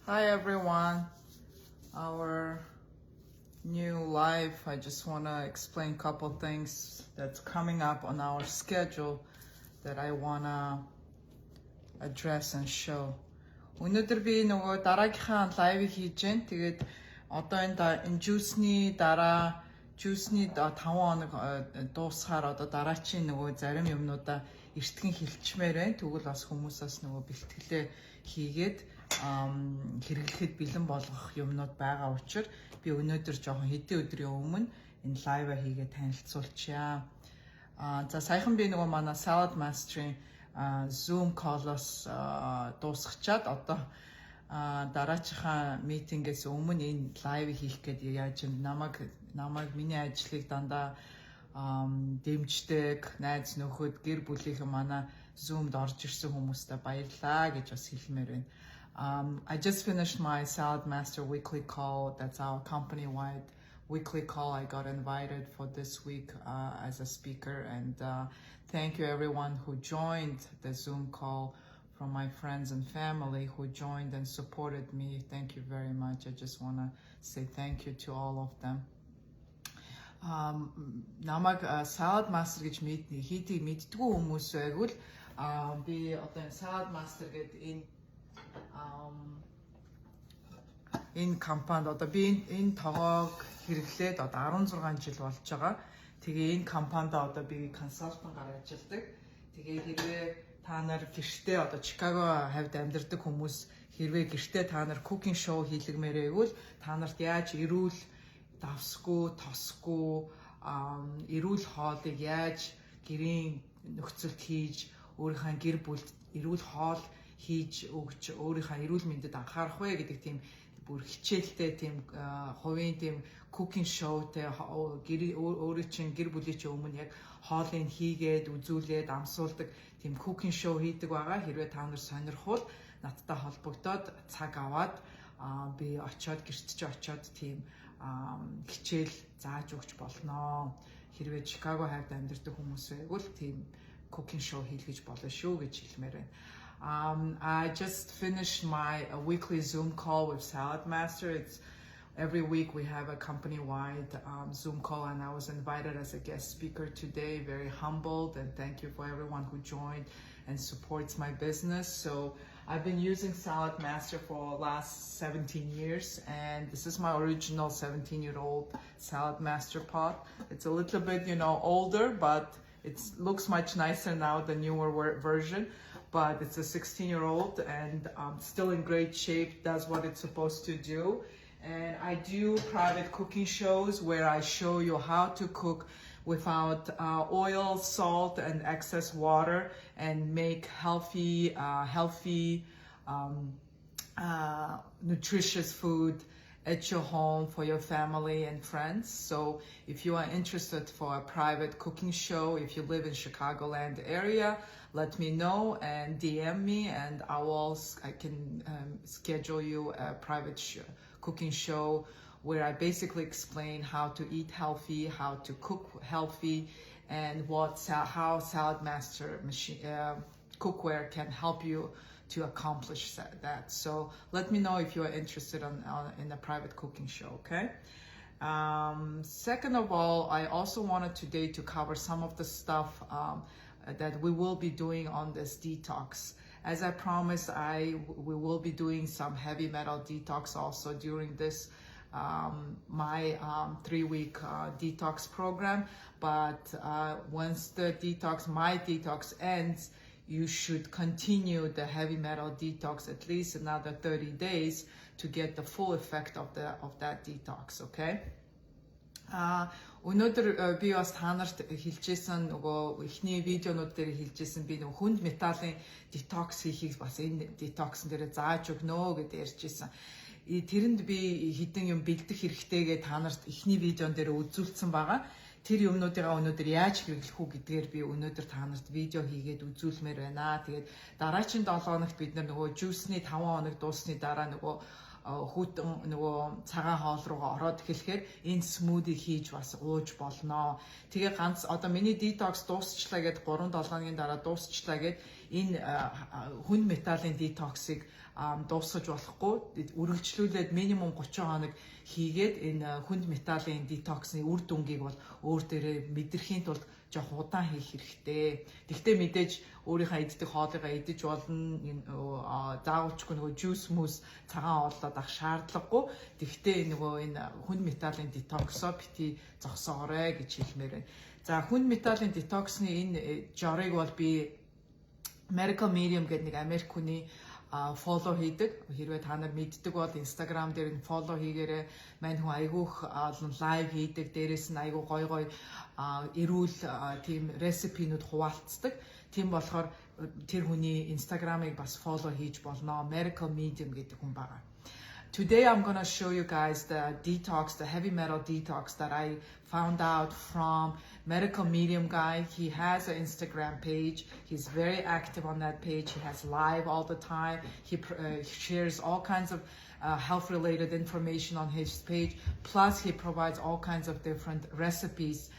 Hi everyone. Our new live. I just want to explain a couple things that's coming up on our schedule that I want to address and show. Өнөөдөр би нөгөө дараагийнхаа лайвыг хийж байна. Тэгээд одоо энэ juice-ний дараа juice-ний 5 хоног дуусахаар одоо дараачийн нөгөө зарим юмнуудаа эртгэн хилчмээр байна. Тэгвэл бас хүмүүсээс нөгөө бэлтгэлээ хийгээд хэрэглэхэд бэлэн болгох юмнууд байгаа учраас би өнөөдөр жоохон хэдэн өдрийн өмнө энэ лайва хийгээд танилцуулчихъя. За саяхан би нөгөө манай Salad Master-ийн Zoom call-оос дуусгачаад одоо дараачихаа митингээс өмнө энэ лайв хийх гэдэг яаж юм намайг миний ажлыг дандаа дэмждэг найз нөхөд гэр бүлийнхэн манай Zoom-д орж ирсэн хүмүүстээ баярлалаа гэж бас хэлмээр байна. I just finished my Salad Master weekly call. That's our company-wide weekly call. I got invited for this week as a speaker, and thank you everyone who joined the Zoom call, from my friends and family who joined and supported me. Thank you very much. I just want to say thank you to all of them. Намайг Salad Master гэж хийдийг мэддгүй хүмүүс байгвал би одоо Salad Master гэдэг энэ компанид одоо би энэ тоогоог хэрэглээд одоо 16 жил болж байгаа. Тэгээ энэ компанид одоо би консалтангаар ажилладаг. Тэгээ хэрвээ та нар гэртээ одоо Чикаго хавьд амьдардаг хүмүүс хэрвээ гэртээ та нар cooking show хийлгэмээр байвал та нарт яаж эрүүл давсгүй, тосгүй, эрүүл хоолыг яаж гэрийн нөхцөлд хийж, өөрийнхөө гэр бүлд эрүүл хоол хийж өгч, өөрийнхөө эрүүл мэндэд анхаарах вэ гэдэг тийм бүр хичээлтэй тийм хувийн тийм cooking showтэй өөрөө чинь гэр бүлийн чинь өмнө яг хоолыг хийгээд, үзүүлээд, амсуулдаг тийм cooking show хийдэг байгаа. Хэрвээ та нар сонирхвол надтай холбогдоод цаг аваад би очиод гэрт чи очиод тийм хичээл зааж өгч болно. Хэрвээ Чикаго хавьд амьдардаг хүмүүс байвал тийм cooking show хийлгэж болно шүү гэж хэлмээр байна. I just finished my weekly Zoom call with Salad Master. It's every week we have a company-wide Zoom call, and I was invited as a guest speaker today. Very humbled, and thank you for everyone who joined and supports my business. So I've been using Salad Master for the last 17 years, and this is my original 17-year-old Salad Master pot. It's a little bit, older, but it looks much nicer now, the newer version. But it's a 16-year-old and still in great shape, does what it's supposed to do. And I do private cooking shows where I show you how to cook without oil, salt, and excess water, and make healthy, nutritious food at your home for your family and friends. So if you are interested for a private cooking show, if you live in Chicagoland area, let me know and DM me, and I can schedule you a private cooking show where I basically explain how to eat healthy, how to cook healthy, and how Salad Master cookware can help you to accomplish that. So let me know if you are interested in a private cooking show, okay? Second of all, I also wanted today to cover some of the stuff that we will be doing on this detox. As I promised, we will be doing some heavy metal detox also during this my 3-week detox program. But once my detox ends, you should continue the heavy metal detox at least another 30 days to get the full effect of that detox, okay? Өнөөдөр би бас та нарт хэлжсэн нөгөө эхний видеонууд дээр хэлжсэн би нөгөө хүнд металлын детокс хийхийг бас энэ детоксн дээр зааж өгнө гэдээ ярьжсэн. Тэрэнд би хідэн юм бэлдэх хэрэгтэйгээ та нарт эхний видеон дээр үзүүлсэн байгаа. Тэр юмнуудыгаа өнөөдөр яаж хэрэглэх үү гэдгээр би өнөөдөр та нарт видео хийгээд үзүүлмээр байна. Тэгээд дараагийн 7 хоногт бид нөгөө juice-ний 5 хоног дуусны дараа нөгөө хүүтэн нөгөө цагаан хоол руугаа ороод эхлэхээр энэ смуди хийж бас ууж болно. Тэгээ ганц одоо миний детокс дуусчлаа гэд 3-7 хоногийн дараа дуусчлаа гэд энэ хүнд металлын детоксыг дуусгаж болохгүй үргэлжлүүлээд минимум 30 хоног хийгээд энэ хүнд металлын детоксны үр дүнгийг бол өөр дээрээ мэдрэхийн тулд жоох удаан хийх хэрэгтэй. Тэгвэл мэдээж өөрийнхөө иддэг хоолойгоо идэж болно. Заавалчгүй нөгөө juice mousse цагаан оолоод авах шаардлагагүй. Тэгвэл нөгөө энэ хүнд металлын детоксоо бити зогсоорой гэж хэлмээр байна. За хүнд металлын детоксны энэ жорыг бол би Medical Medium гэдэг нэг Америк хүний follow хийдэг. Хэрвээ та нар мэддэг бол Instagram дээр нь follow хийгээрэй. Мань хүн айгүйх лайв хийдэг. Дээрээс нь айгүй гой эрүүл тийм рецепинууд хуваалцдаг. Тийм болохоор тэр хүний Instagram-ыг бас follow хийж болно. Medical Medium гэдэг хүн байгаа. Today I'm gonna show you guys the detox, the heavy metal detox that I found out from Medical Medium guy. He has an Instagram page. He's very active on that page. He has live all the time. He shares all kinds of health-related information on his page. Plus, he provides all kinds of different recipes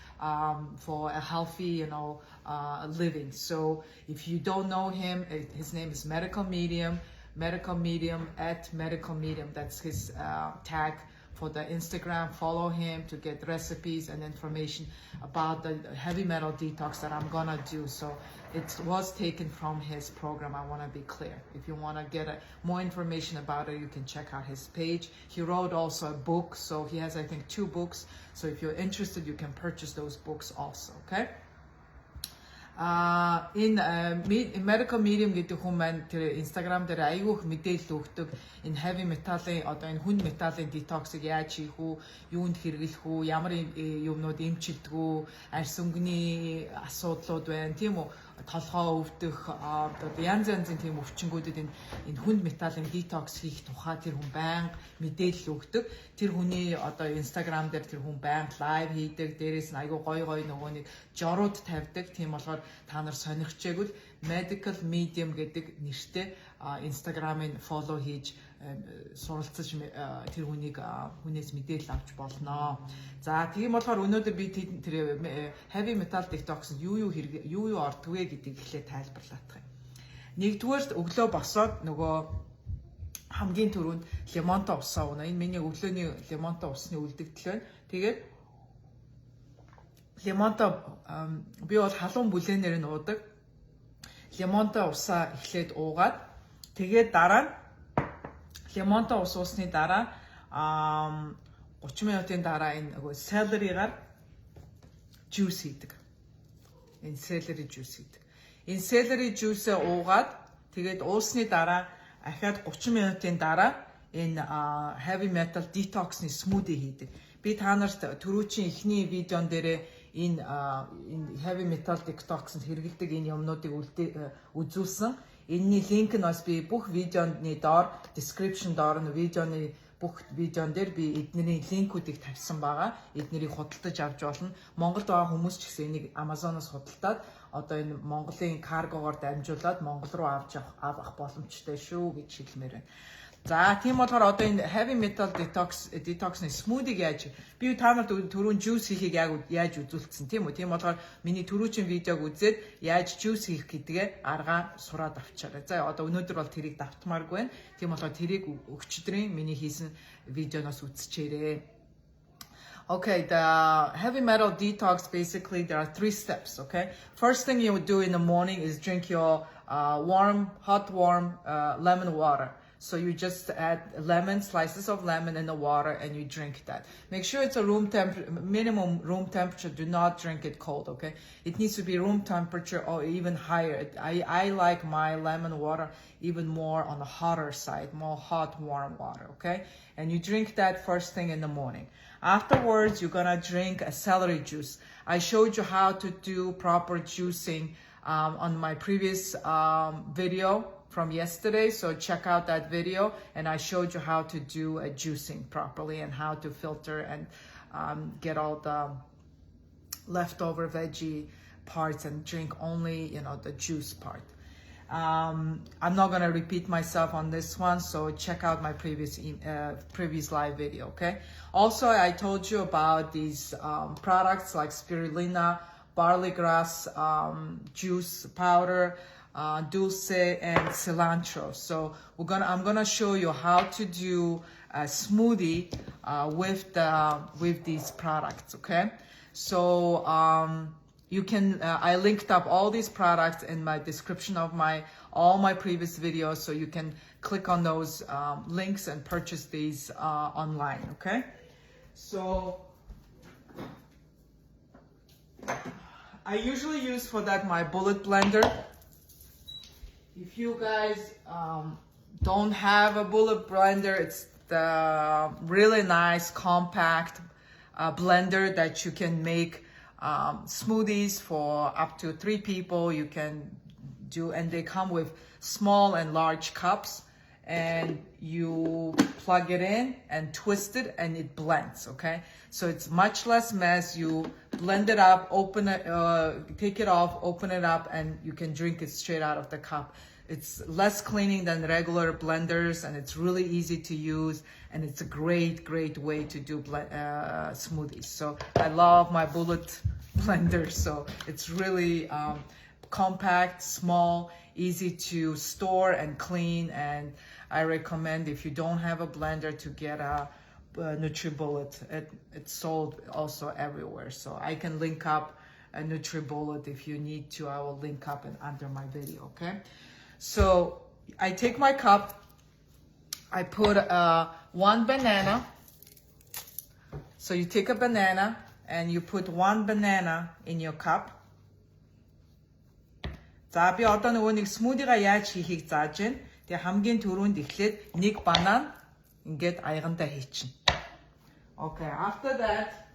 for a healthy, living. So if you don't know him, his name is Medical Medium. Medical Medium @ Medical Medium. That's his tag for the Instagram. Follow him to get recipes and information about the heavy metal detox that I'm gonna do. So it was taken from his program. I want to be clear. If you want to get more information about it, you can check out his page. He wrote also a book. So he has, I think, 2 books. So if you're interested, you can purchase those books also. Okay. In Medical Medium гэдэг хүн маань тэр Instagram дээр айгүйх мэдээлэл өгдөг. Энэ heavy metal-ын одоо энэ хүнд металлын детоксыг яаж хийх үү, юунд хэрэглэх үү, ямар юмнууд эмчилдэг үү, арьс өнгөний асуудлууд байна, тийм үү? Толгоо өвдөх одоо янз янзын тийм өвчнгүүдэд энэ хүнд металлын детокс хийх тухай тэр хүн байнга мэдээлэл өгдөг. Тэр хүний одоо Instagram дээр тэр хүн байнга лайв хийдэг. Дээрээс нь айгүй гой нөгөө нэг жорууд тавьдаг. Тийм болохоор та нар сонирхчээгүүл Medical Medium гэдэг нэртэй Instagram-ыг follow хийж суралцаж тэр хүнээс мэдээлэл авч болно. За тийм болохоор өнөөдөр би тэр heavy metal detox юу ордгвэ гэдгийг эхлээд тайлбарлах юм. Нэгдүгээр өглөө босоод нөгөө хамгийн түрүүнд лимонтой усаа уна. Энэ миний өглөөний лимонтой усны үлдэгдэл байна. Тэгээд лимонтой би бол халуун бүлээнээр нь уудаг. Лимонтой усаа эхлээд уугаад тэгээд дараа нь лимонтой ус уусны дараа 30 минутын дараа энэ celery-гаар juice хийдэг. Энэ celery juice хийдэг. Энэ celery juice-ээ уугаад тэгээд уусны дараа ахаад 30 минутын дараа энэ heavy metal detox-ны smoothie хийдэг. Би та нарт түрүүчийн эхний видеон дээр энэ heavy metal detox-д хэрэглэдэг энэ юмнуудыг үзүүлсэн. Энэний линк нь бас би бүх видеоны доор description доор нь видеоны бүх видеон дээр би эднэрийн линкүүдийг тавьсан байгаа. Эднэрийг худалдаж авч болно. Монголд байгаа хүмүүс ч гэсэн энийг Amazon-оос худалдаад одоо энэ Монголын каргогоор дамжуулаад Монгол руу авах боломжтой шүү гэж хэлмээр байна. За тийм болохоор одоо энэ heavy metal detox-ны smoothie яаж би та нарт түрүүн juice хийхийг яаж үзүүлсэн тийм үү? Тийм болохоор миний түрүүчийн видеог үзээд яаж juice хийх гэдгээ аргаа сураад авчаарай. За одоо өнөөдөр бол тэрийг давтмааргүй байна. Тийм болохоор тэрийг өчигдрийн миний хийсэн видеоноос үзчихээрэй. Okay, the heavy metal detox, basically there are 3 steps, okay? First thing you would do in the morning is drink your hot warm lemon water. So you just add slices of lemon in the water and you drink that. Make sure it's a minimum room temperature. Do not drink it cold, okay? It needs to be room temperature or even higher. I like my lemon water even more on the hotter side, more hot, warm water, okay? And you drink that first thing in the morning. Afterwards, you're gonna drink a celery juice. I showed you how to do proper juicing on my previous video from yesterday, so check out that video, and I showed you how to do a juicing properly and how to filter and get all the leftover veggie parts and drink only the juice part. I'm not gonna repeat myself on this one, so check out my previous live video, okay? Also, I told you about these products like spirulina, barley grass juice powder, dulce, and cilantro. So I'm gonna show you how to do a smoothie with these products, okay? So you can I linked up all these products in my description of all my previous videos, so you can click on those links and purchase these online, okay? So I usually use for that my bullet blender. If you guys don't have a bullet blender, it's the really nice compact blender that you can make smoothies for up to 3 people. You can do, and they come with small and large cups, and you plug it in and twist it and it blends, okay? So it's much less mess. You blend it up, open it, take it off, open it up, and you can drink it straight out of the cup. It's less cleaning than regular blenders, and it's really easy to use, and it's a great way to do smoothies. So I love my bullet blender. So it's really compact, small, easy to store and clean, and I recommend, if you don't have a blender, to get a NutriBullet. It's sold also everywhere, so I can link up a NutriBullet if you need to. I will link up it under my video, okay? So I take my cup, I put 1 banana. So you take a banana and you put 1 banana in your cup. За би одоо нөгөө нэг смуудига яаж хийхийг зааж байна. Тэгээ хамгийн түрүүнд эхлээд 1 банан ингээд аягандаа хийчихнэ. Okay, after that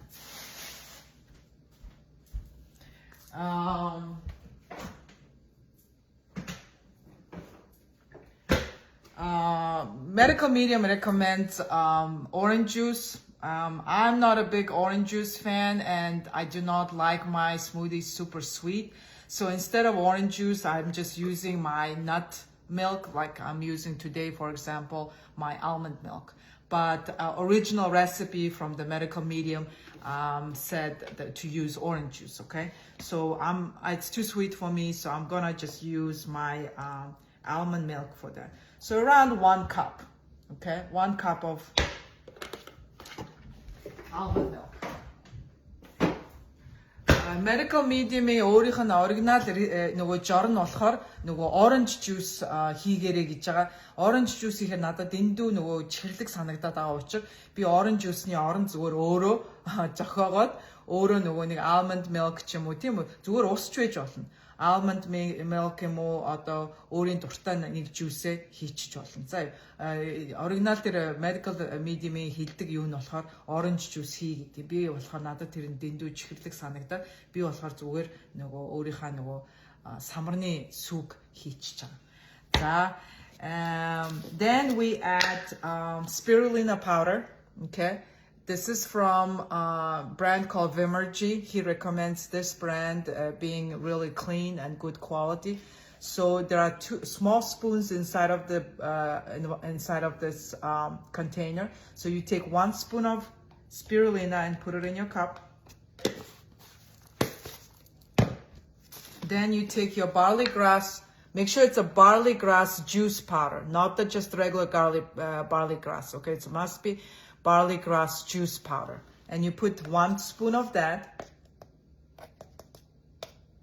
medical medium recommends orange juice. I'm not a big orange juice fan, and I do not like my smoothies super sweet. So instead of orange juice, I'm just using my nut milk, like I'm using today, for example, my almond milk. But original recipe from the medical medium said that to use orange juice, okay? So it's too sweet for me, so I'm gonna just use my almond milk for that. So around 1 cup, okay? 1 cup of almond milk. Medical medium-ийн өөрийнх нь оригинал нөгөө жор нь болохоор нөгөө orange juice хийгээрэй гэж байгаа. Orange juice ихээр надад дэндүү нөгөө чихэрлэг санагдаад байгаа учраас би orange juice-ний орон зүгээр өөрөө зохиогоод өөрөө нөгөө нэг almond milk ч юм уу тийм үү зүгээр усч байж болно. Almond milk юм уу одоо өөрийн дуртай нэг juice хийчих болно. За оригинал тэр medical medium-ийн хилдэг юу нь болохоор orange juice хий гэдэг. Би болохоор надад тэр нь дэндүү чихэрлэг санагдаад би болохоор зүгээр нөгөө өөрийнхөө нөгөө самарны сүг хийчих чагаа. За then we add spirulina powder, okay? This is from a brand called Vimergy. He recommends this brand being really clean and good quality. So there are 2 small spoons inside of this container. So you take 1 spoon of spirulina and put it in your cup. Then you take your barley grass. Make sure it's a barley grass juice powder, not just regular barley grass. Okay, it must be barley grass juice powder, and you put 1 spoon of that.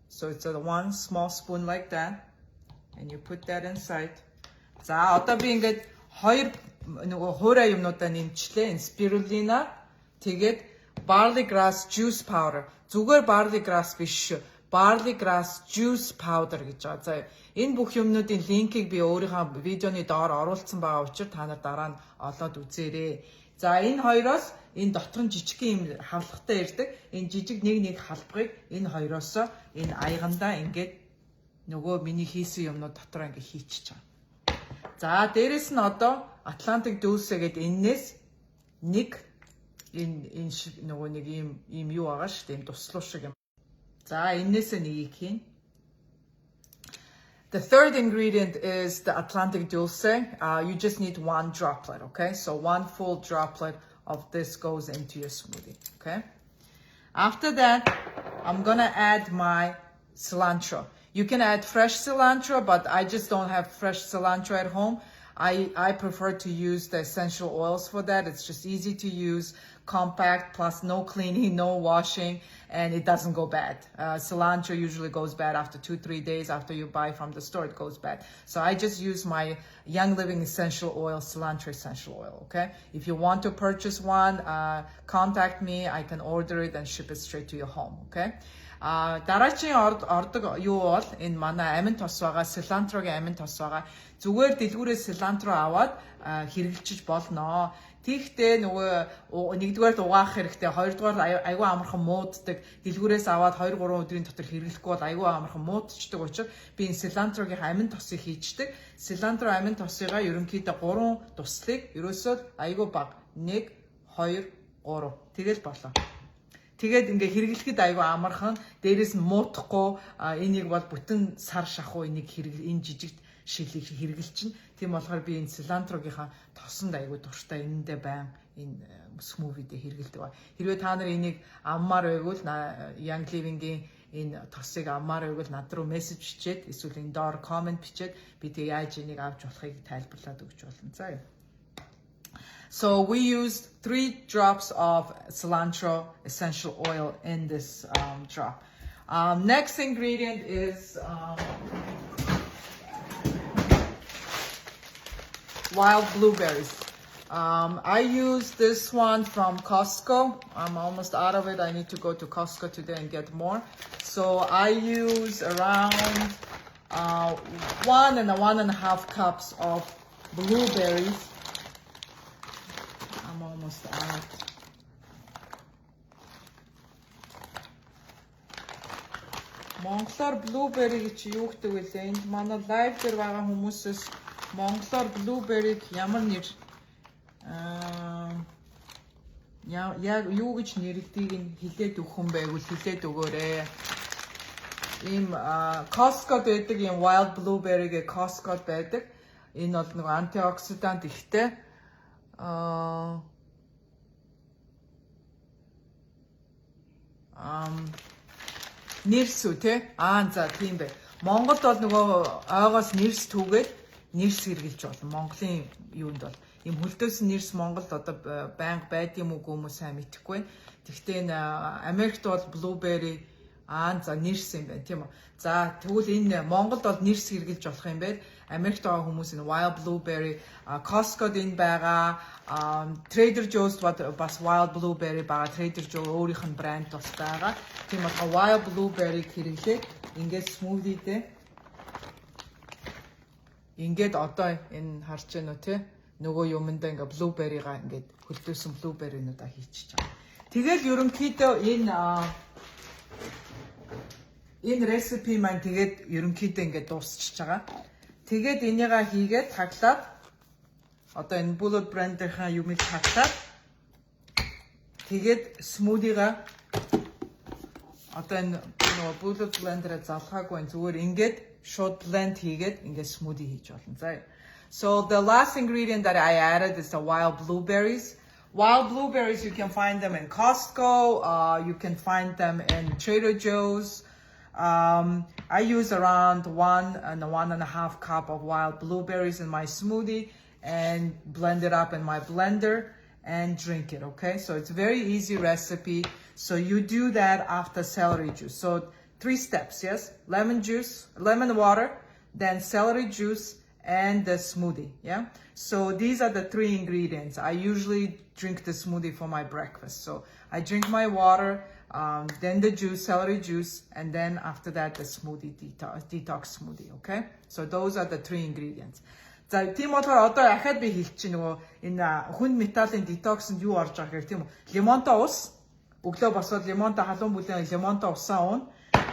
So it's a 1 small spoon like that, and you put that inside. За одоо би ингээд 2 нөгөө хуурай юмнуудаа нэмчлээ. Spirulina, тэгээд barley grass juice powder. Зүгээр barley grass биш, barley grass juice powder гэж байгаа. За энэ бүх юмнуудын линкийг би өөрийнхөө видеоны доор оруулсан байгаа учраас та нар дараа нь олоод үзээрэй. За энэ хоёроос энэ дотор нь жижиг юм хавлахтай ирдэг. Энэ жижиг нэг халбагыг энэ хоёроос энэ аягандаа ингээд нөгөө миний хийсэн юмнууд дотор ингээд хийчихэж байгаа. За дээрэс нь одоо Atlantic Dulce гэдэг энэс нэг энэ нөгөө нэг ийм юу байгаа шүү дээ. Ийм туслуу шиг юм. За энэс нэгийг хийн. The third ingredient is the Atlantic Dulce. You just need 1 droplet, okay? So 1 full droplet of this goes into your smoothie, okay? After that, I'm gonna add my cilantro. You can add fresh cilantro, but I just don't have fresh cilantro at home. I prefer to use the essential oils for that. It's just easy to use, compact, plus no cleaning, no washing, and it doesn't go bad. Cilantro usually goes bad after 2-3 days after you buy from the store, it goes bad. So I just use my Young Living essential oil, cilantro essential oil, okay? If you want to purchase one, contact me. I can order it and ship it straight to your home, okay? Дараагийн ордог юу бол энэ манай амин тос байгаа, cilantro-гийн амин тос байгаа. Зүгээр дэлгүүрээс cilantro аваад хэрэглэж болно. Тэгтээ нөгөө нэгдүгээр угаах хэрэгтэй, хоёрдугаар айгүй амархан мууддаг. Дэлгүүрээс аваад 2-3 өдрийн дотор хэрэглэхгүй бол айгүй амархан муудчихдаг учраас би энэ cilantro-гийн амин тосыг хийчдэг. Cilantro амин тосыгаа ерөнхийдөө 3 туслыг ерөөсөө айгүй бага 1 2 3 тэгэл болоо. Тэгээд ингээ хэрэглэхэд айгүй амархан, дээрээс нь муутахгүй, энийг бол бүтэн сар шахуу энийг энэ жижиг шилийг хэрэглэж чинь. Тийм болохоор би энэ cilantro-гийнхаа тосонд айгүй дуртай, энэндээ байн энэ смувидээ хэрэглэдэг ба. Хэрвээ та нар энийг аммаар байвал Young Living-ийн энэ тосыг аммаар байвал над руу мессеж бичээд эсвэл энэ доор комент бичээд би тэг яаж энийг авч болохыг тайлбарлаад өгч болно. За. So we used 3 drops of cilantro essential oil in this drop. Next ingredient is wild blueberries. I use this one from Costco. I'm almost out of it. I need to go to Costco today and get more. So I use around 1 and 1.5 cups of blueberries. I'm almost out. Монголоор blueberry гэж юу гэдэг вэ? Энд манай live дээр байгаа хүмүүсээс монголоор blueberry ямар нэр яг юу гэж нэрлэдгийг нь хэлээд өгөх юм байвал хэлээд өгөөрэй. Ийм Costco байдаг ийм wild blueberry гэ Costco байдаг. Энэ бол нэг антиоксидант ихтэй. Нэрс үү те? За тийм бай. Монголд бол нөгөө ойгоос нэрс түүгээд нэрс хэрглэж болно. Монголын юунд бол ийм хөлдөөсөн нэрс Монголд одоо байнга байд юм уу гүмүү сайн мэдэхгүй. Тэгвэл энэ Америкт бол blueberry за нэрс юм байна тийм үү. За тэгвэл энэ Монголд бол нэрс хэрглэж болох юм байна. Америкт байгаа хүмүүс энэ wild blueberry Costco-д энэ байгаа. Trader Joe's бас wild blueberry байгаа. Trader Joe өөрийнх нь брэнд бас байгаа. Тийм болохоор wild blueberry хэрэглээд ингээд smoothie-дээ ингээд одоо энэ харж байна уу те нөгөө юмдаа ингээд blueberry-га ингээд хөлдөөсөн blueberry-нуудаа хийчихэж байгаа. Тэгэл ерөнхийдөө энэ recipe маань тэгээд ерөнхийдөө ингээд дуусчихж байгаа. Тэгээд энийгээ хийгээд таглаад одоо энэ Bullet brand-ийнхаа юмыг таглаад тэгээд smoothie-га одоо энэ нөгөө Bullet blender-аа залгаагүй зүгээр ингээд short blend хийгээд ингээд smoothie хийж болно. За. So the last ingredient that I added is the wild blueberries. Wild blueberries, you can find them in Costco. You can find them in Trader Joe's. I use around 1 and 1.5 cup of wild blueberries in my smoothie and blend it up in my blender and drink it, okay? So it's a very easy recipe. So you do that after celery juice. So 3 steps, yes? Lemon juice, lemon water, then celery juice, and the smoothie, yeah? So these are the 3 ingredients. I usually drink the smoothie for my breakfast. So I drink my water, then the juice, celery juice, and then after that the smoothie, detox smoothie, okay? So those are the 3 ingredients. За тийм болохоор одоо ахаад би хэлчих нөгөө энэ хүнд металлын детоксонд юу орж байгаа гэхээр тийм үү? Лимонтой ус, өглөө босоод лимонтой халуун бүлээн лимонтой усаа уун.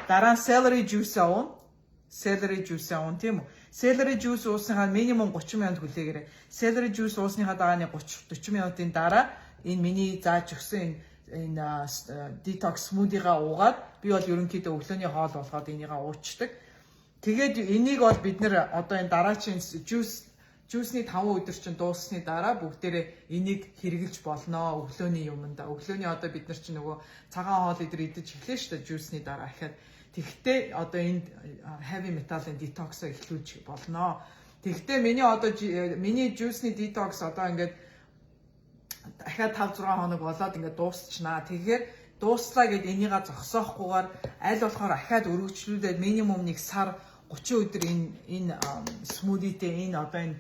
Дараа нь celery juice уун. Celery juice уун тийм үү? Celery juice уусныхаа минимум 30 минут хүлээгээрэй. Celery juice уусныхаа дагааны 30-40 минутын дараа энэ миний зааж өгсөн энэ detox smoothie-га уугаад би бол ерөнхийдөө өглөөний хоол болгоод энийгээ уучдаг. Тэгээд энийг бол бид нэр одоо энэ дараачийн juice-ний 5 өдөр чинь дууссаны дараа бүгдээрээ энийг хэрэглэж болно өглөөний юмдаа. Өглөөний одоо бид нар чинь нөгөө цагаан хоол идэж эхлэв шүү дээ juice-ний дараа ахаад. Тэгэхдээ одоо энэ heavy metal-ын detox-ыг эхлүүлж болно. Тэгэхдээ миний juice-ний detox одоо ингээд дахиад 5-6 хоног болоод ингээд дуусчихнаа. Тэгэхээр дууслаа гэд энийгээ зогсоохгүйгээр аль болохоор ахаад өргөжлүүлээд минимум 1 сар 30 өдөр энэ смудитэй энэ одоо энэ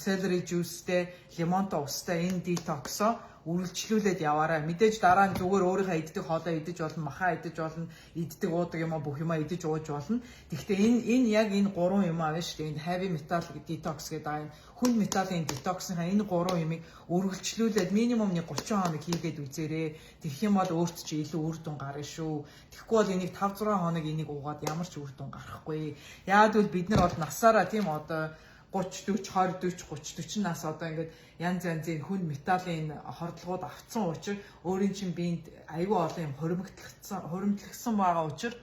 celery juiceтэй лимонтой устай энэ detox-о үргэлжлүүлээд яваарай. Мэдээж дараа нь зүгээр өөрийнхөө иддэг хоолоо идэж болно, махаа идэж болно, иддэг уудаг юм аа бүх юмаа идэж ууж болно. Гэхдээ энэ яг энэ 3 юм аа биш үү? Энэ heavy metal detox гэдэг энэ хүнд металлын детоксынхаа энэ 3 юмыг үргэлжлүүлээд минимум 30 хоног хийгээд үзээрэй. Тэгэх юм бол өөрт чи илүү үр дүн гарна шүү. Тэгэхгүй бол энийг 5-6 хоног энийг уугаад ямар ч үр дүн гарахгүй. Яагад бол бид нар бол насаараа тийм одоо 30, 40, 20, 40, 30, 40 нас одоо ингээд янз янзын хүнд металлын хордлогууд авцсан учраас өөрийн чинь биед аюул олон юм хуримтлагдсан байгаа учраас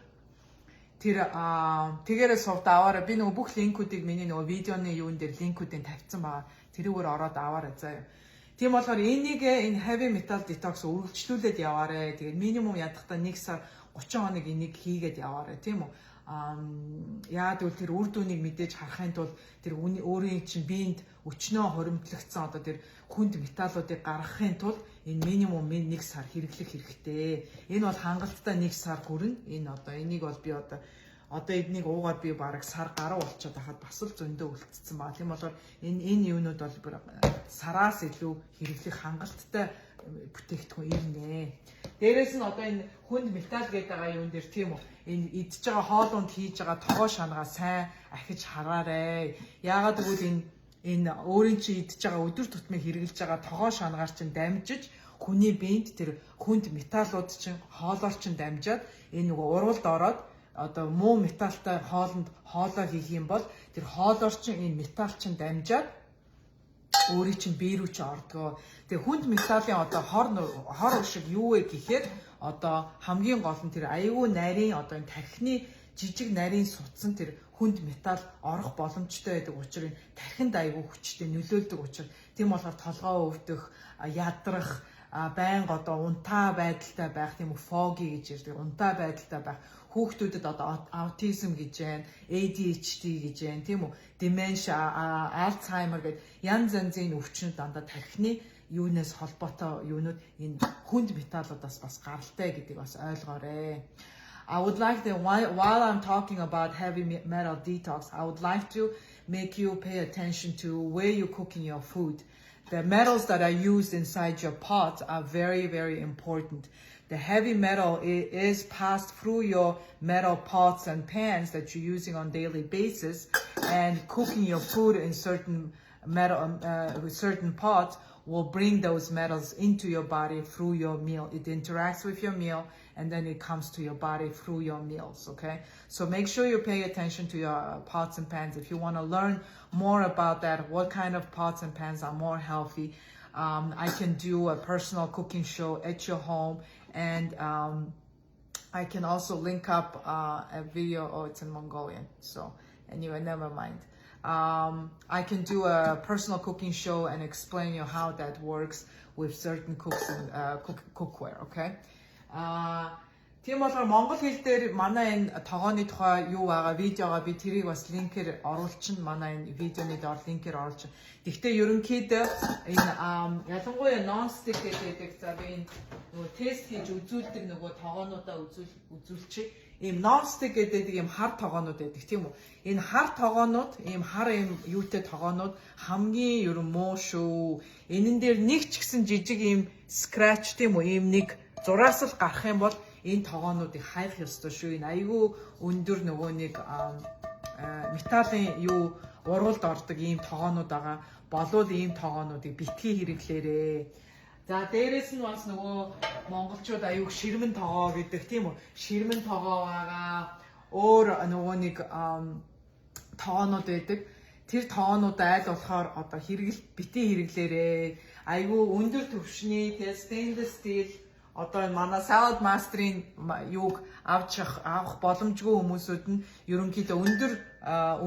тэр тэгээрээ сувд аваараа би нөгөө бүх линкүүдийг миний нөгөө видеоны юун дээр линкүүдийг тавьсан байгаа. Тэрүүгээр ороод аваарай заяа. Тийм болохоор энэ heavy metal detox үргэлжлүүлээд яваарай. Тэгээд минимум ядахтаа 1 сар 30 хоног энийг хийгээд яваарай тийм үү? Яад үл тэр үр дүнийг мэдээж харахын тулд тэр өөрийн чинь биед өчнөө хуримтлагдсан одоо тэр хүнд металлуудыг гаргахын тулд энэ минимум 1 сар хэрэглэх хэрэгтэй. Энэ бол хангалттай 1 сар хүрнэ. Энэ одоо энийг бол би одоо эднийг уугаад би бараг сар гаруй болчиход байхад бас л зөндөө үлдсэн байна. Тийм болохоор энэ юунууд бол сараас илүү хэрэглэх хангалттай бүтээгдэхүүн ирнэ. Дээрээс нь одоо энэ хүнд металл гэдэг байгаа юун дээр тийм үү? Энэ идж байгаа хоолунд хийж байгаа тогоо шангаа сайн ахиж хараарай. Яагаад гэвэл энэ өөрийн чинь идж байгаа өдөр тутмын хэрэглэж байгаа тогоо шангаар чинь дамжиж хүний биед тэр хүнд металлууд чинь хоолоор чинь дамжаад энэ нөгөө уралд ороод одоо муу металлтай хоолоо хийх юм бол тэр хоолоор чинь энэ металл чинь дамжаад өөрийн чинь бие рүү чи ордгоо. Тэгээ хүнд металлын одоо хор шиг юу вэ гэхээр одоо хамгийн гол нь тэр аюул нарийн одоо энэ тархины жижиг нарийн судсан тэр хүнд металл орох боломжтой байдаг учраас энэ тархинд аюул хүчтэй нөлөөлдөг учраас тийм болохоор толгоо өвдөх, ядрах, байнга одоо унтаа байдалтай байх тийм үү foggy гэж ярьдаг. Унтаа байдалтай байх. Хүүхдүүдэд одоо аутизм гэж байна, ADHD гэж байна, тийм үү? Dementia, Alzheimer гэдэг янз янзын өвчнөд дандаа тархины юунаас холбоотой юунууд энэ хүнд металлуудаас бас гаралтай гэдгийг бас ойлгоорой. I would like to while I'm talking about heavy metal detox, I would like to make you pay attention to where you're cooking your food. The metals that are used inside your pot are very, very important. The heavy metal is passed through your metal pots and pans that you're using on a daily basis, and cooking your food in certain pots will bring those metals into your body through your meal. It interacts with your meal and then it comes to your body through your meals, okay? So make sure you pay attention to your pots and pans. If you want to learn more about that, what kind of pots and pans are more healthy, I can do a personal cooking show at your home, and I can also link up a video. Oh, it's in Mongolian, so anyway, never mind. I can do a personal cooking show and explain you how that works with certain cooks and cookware, okay? Тийм болохоор монгол хэл дээр манай энэ тогооны тухай юу байгаа видеога би тэрийг бас линкээр оруулчихна. Манай энэ видеоны доор линкээр оруулчихна. Гэхдээ ерөнхийдөө энэ ялангуяа non-stick гэдэг за би энэ нөгөө тест хийж үзүүлдэг нөгөө тогоонуудаа үзүүлчих. Ийм non-stick гэдэг ийм хар тогоонууд байдаг тийм үү? Энэ хар тогоонууд, ийм хар ийм юутай тогоонууд хамгийн ерөн муу шүү. Энэн дээр нэг ч гэсэн жижиг ийм scratch тийм үү? Ийм нэг зураас л гарах юм бол энэ тогоонуудыг хайх ёстой шүү. Энэ айгүй өндөр нөгөө нэг металлын юу уралд ордог ийм тогоонууд байгаа. Болоод ийм тогоонуудыг битгий хэрэглээрээ. За дээрэс нь бас нөгөө монголчууд аюуг ширмэн тогоо гэдэг тийм үү? Ширмэн тогоо байгаа. Өөр нөгөө нэг тогоонууд байдаг. Тэр тогоонуудаа аль болохоор одоо битгий хэрэглээрээ. Аюу өндөр түвшний stainless steel одоо энэ манай Salad Master-ийн юуг авах боломжгүй хүмүүсүүд нь ерөнхийдөө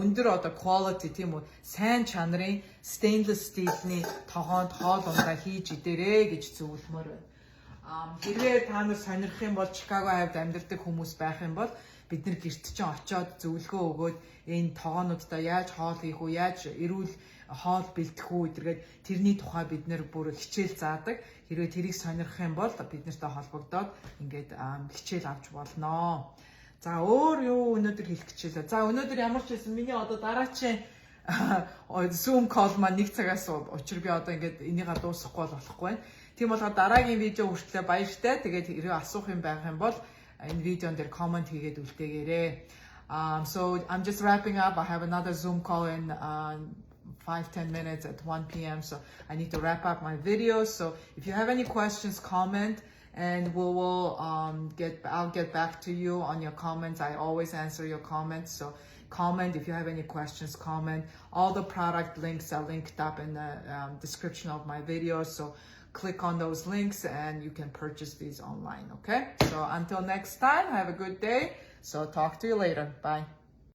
өндөр одоо quality тийм үү сайн чанарын stainless steel-ний тогоонд хоол ундаа хийж идэрээ гэж зөвлөмөр байна. Хэрвээ та нар сонирх юм бол Чикаго хавьд амьдардаг хүмүүс байх юм бол бид нар гэрт чинь очиод зөвлөгөө өгөөд энэ тогоонуудаа яаж хоол хийх үү, яаж эрүүл хоол бэлтэх үү гэдэргээд тэрний тухай бид нэр бүр хичээл заадаг. Хэрвээ тэрийг сонирх юм бол бид нартай холбогдоод ингээд хичээл авч болно. За өөр юу өнөөдөр хэлэх хичээлээ. За өнөөдөр ямар ч байсан миний одоо дараачийн Zoom call маань 1 цагаас учир би одоо ингээд энийгээ дуусгахгүй болохгүй байна. Тийм болохоор дараагийн видео хүртэл баяртай. Тэгээд хэрвээ асуух юм байх юм бол энэ видеон дээр comment хийгээд үлдээгээрэй. So I'm just wrapping up. I have another Zoom call in 5-10 minutes at 1 p.m. So I need to wrap up my video. So if you have any questions, comment, and I'll get back to you on your comments. I always answer your comments. So comment if you have any questions, comment. All the product links are linked up in the description of my video. So click on those links and you can purchase these online. Okay. So until next time, have a good day. So talk to you later. Bye.